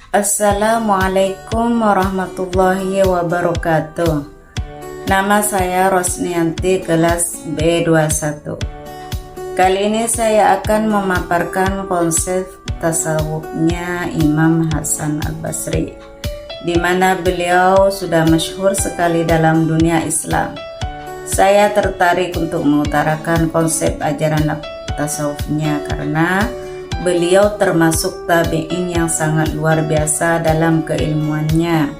Assalamualaikum warahmatullahi wabarakatuh. Nama saya Rosnianti, kelas B21. Kali ini saya akan memaparkan konsep tasawufnya Imam Hasan Al-Basri, di mana beliau sudah masyhur sekali dalam dunia Islam. Saya tertarik untuk mengutarakan konsep ajaran tasawufnya karena beliau termasuk tabi'in yang sangat luar biasa dalam keilmuannya.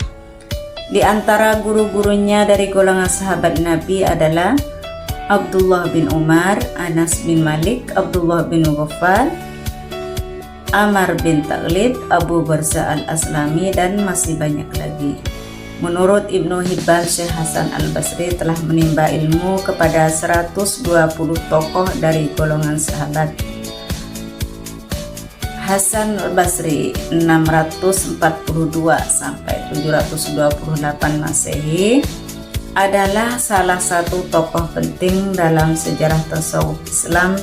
Di antara guru-gurunya dari golongan sahabat Nabi adalah Abdullah bin Umar, Anas bin Malik, Abdullah bin Ghaffal, Amar bin Taghlib, Abu Barza al-Aslami, dan masih banyak lagi. Menurut Ibnu Hibban, Syekh Hasan Al-Basri telah menimba ilmu kepada 120 tokoh dari golongan sahabat. Hasan Al-Basri 642 sampai 728 Masehi adalah salah satu tokoh penting dalam sejarah tasawuf Islam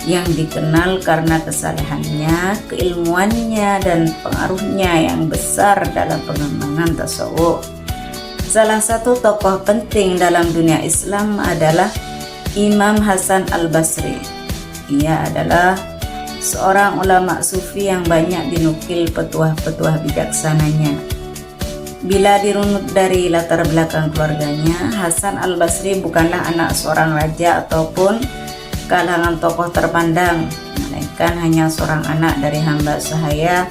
yang dikenal karena kesalehannya, keilmuannya, dan pengaruhnya yang besar dalam pengembangan tasawuf. Salah satu tokoh penting dalam dunia Islam adalah Imam Hasan Al-Basri. Ia adalah seorang ulama sufi yang banyak dinukil petuah-petuah bijaksananya. Bila dirunut dari latar belakang keluarganya, Hasan Al-Basri bukanlah anak seorang raja ataupun kalangan tokoh terpandang, melainkan hanya seorang anak dari hamba sahaya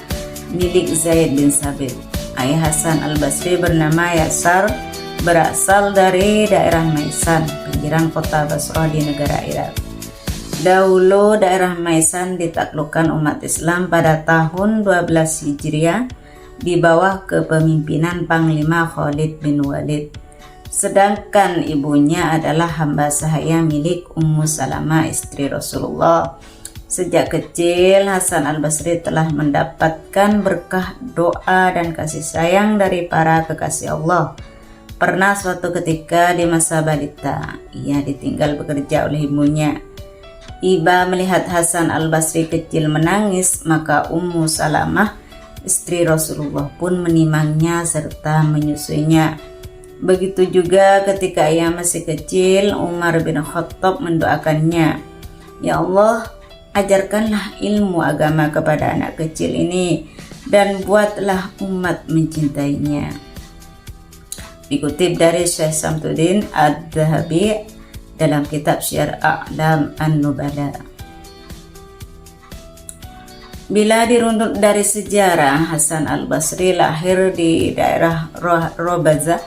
milik Zaid bin Sabit. Ayah Hasan Al-Basri bernama Yasar, berasal dari daerah Maisan, pinggiran kota Basrah di negara Irak. Dahulu daerah Maisan ditaklukkan umat Islam pada tahun 12 Hijriah di bawah kepemimpinan Panglima Khalid bin Walid. Sedangkan ibunya adalah hamba sahaya milik Ummu Salamah, istri Rasulullah. Sejak kecil Hasan Al-Basri telah mendapatkan berkah doa dan kasih sayang dari para kekasih Allah. Pernah suatu ketika di masa balita, ia ditinggal bekerja oleh ibunya. Iba melihat Hasan Al-Basri kecil menangis, maka Ummu Salamah, istri Rasulullah, pun menimangnya serta menyusuinya. Begitu juga ketika ia masih kecil, Umar bin Khattab mendoakannya, "Ya Allah, ajarkanlah ilmu agama kepada anak kecil ini dan buatlah umat mencintainya." Dikutip dari Syekh Samsuddin Ad-Dhahabi dalam kitab Syiar A'lam An-Nubala. Bila dirunut dari sejarah, Hasan Al-Basri lahir di daerah Robazah,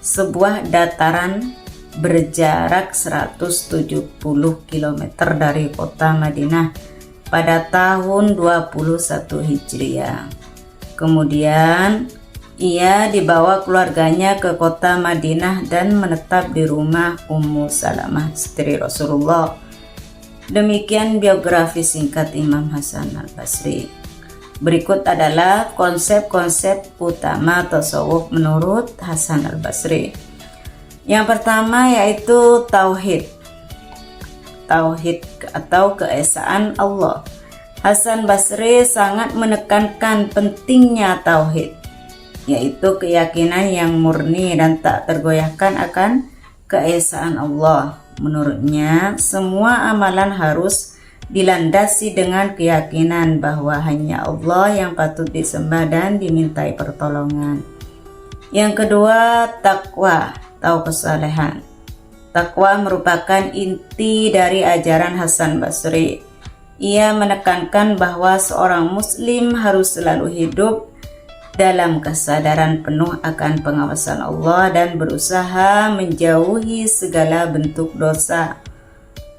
sebuah dataran berjarak 170 km dari kota Madinah pada tahun 21 Hijriah. Kemudian ia dibawa keluarganya ke kota Madinah dan menetap di rumah Ummu Salamah, istri Rasulullah. Demikian biografi singkat Imam Hasan Al-Basri. Berikut adalah konsep-konsep utama tasawuf menurut Hasan Al-Basri. Yang pertama yaitu tauhid. Tauhid atau keesaan Allah. Hasan Basri sangat menekankan pentingnya tauhid, yaitu keyakinan yang murni dan tak tergoyahkan akan keesaan Allah. Menurutnya, semua amalan harus dilandasi dengan keyakinan bahwa hanya Allah yang patut disembah dan dimintai pertolongan. Yang kedua, takwa atau kesalehan. Takwa merupakan inti dari ajaran Hasan Basri. Ia menekankan bahwa seorang muslim harus selalu hidup dalam kesadaran penuh akan pengawasan Allah dan berusaha menjauhi segala bentuk dosa.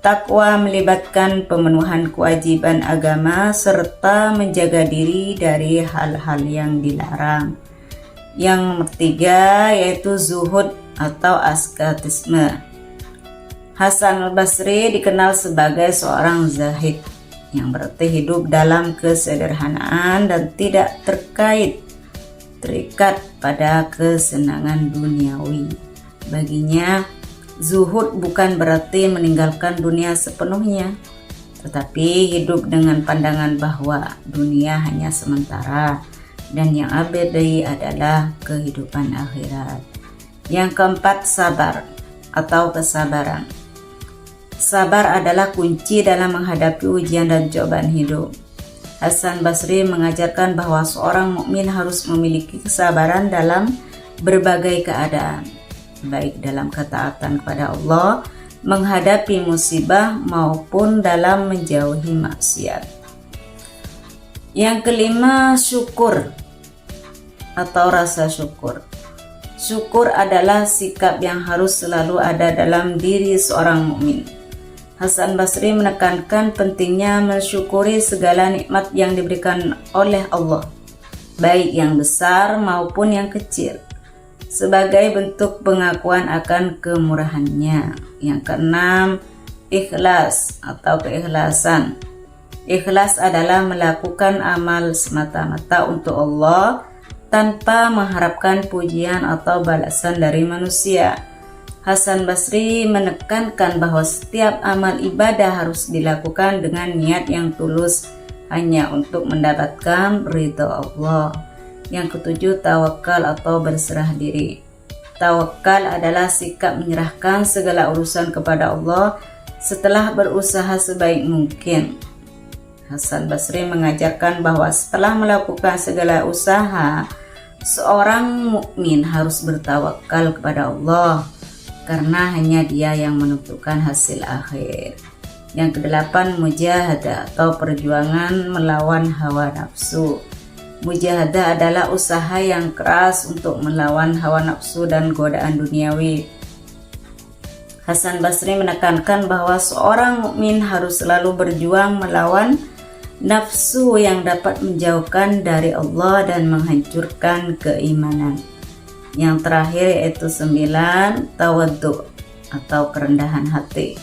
Takwa melibatkan pemenuhan kewajiban agama serta menjaga diri dari hal-hal yang dilarang. Yang ketiga yaitu zuhud atau asketisme. Hasan Al-Basri dikenal sebagai seorang zahid, yang berarti hidup dalam kesederhanaan dan tidak terikat pada kesenangan duniawi. Baginya, zuhud bukan berarti meninggalkan dunia sepenuhnya, tetapi hidup dengan pandangan bahwa dunia hanya sementara dan yang abadi adalah kehidupan akhirat. Yang keempat, sabar atau kesabaran. Sabar adalah kunci dalam menghadapi ujian dan cobaan hidup. Hasan Basri mengajarkan bahwa seorang mukmin harus memiliki kesabaran dalam berbagai keadaan, baik dalam ketaatan kepada Allah, menghadapi musibah, maupun dalam menjauhi maksiat. Yang kelima, syukur atau rasa syukur. Syukur adalah sikap yang harus selalu ada dalam diri seorang mukmin. Hasan Basri menekankan pentingnya mensyukuri segala nikmat yang diberikan oleh Allah, baik yang besar maupun yang kecil, sebagai bentuk pengakuan akan kemurahannya. Yang keenam, ikhlas atau keikhlasan. Ikhlas adalah melakukan amal semata-mata untuk Allah tanpa mengharapkan pujian atau balasan dari manusia. Hasan Basri menekankan bahwa setiap amal ibadah harus dilakukan dengan niat yang tulus hanya untuk mendapatkan ridha Allah. Yang ketujuh, tawakal atau berserah diri. Tawakal adalah sikap menyerahkan segala urusan kepada Allah setelah berusaha sebaik mungkin. Hasan Basri mengajarkan bahwa setelah melakukan segala usaha, seorang mukmin harus bertawakal kepada Allah, karena hanya Dia yang menentukan hasil akhir. Yang kedelapan, mujahadah atau perjuangan melawan hawa nafsu. Mujahadah adalah usaha yang keras untuk melawan hawa nafsu dan godaan duniawi. Hasan Basri menekankan bahwa seorang mukmin harus selalu berjuang melawan nafsu yang dapat menjauhkan dari Allah dan menghancurkan keimanan. Yang terakhir yaitu 9, tawadhu atau kerendahan hati.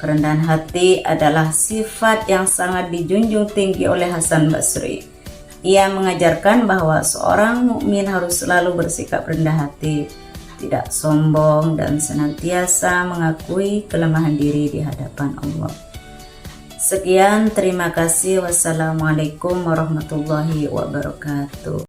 Kerendahan hati adalah sifat yang sangat dijunjung tinggi oleh Hasan Basri. Ia mengajarkan bahwa seorang mukmin harus selalu bersikap rendah hati, tidak sombong, dan senantiasa mengakui kelemahan diri di hadapan Allah. Sekian, terima kasih. Wassalamualaikum warahmatullahi wabarakatuh.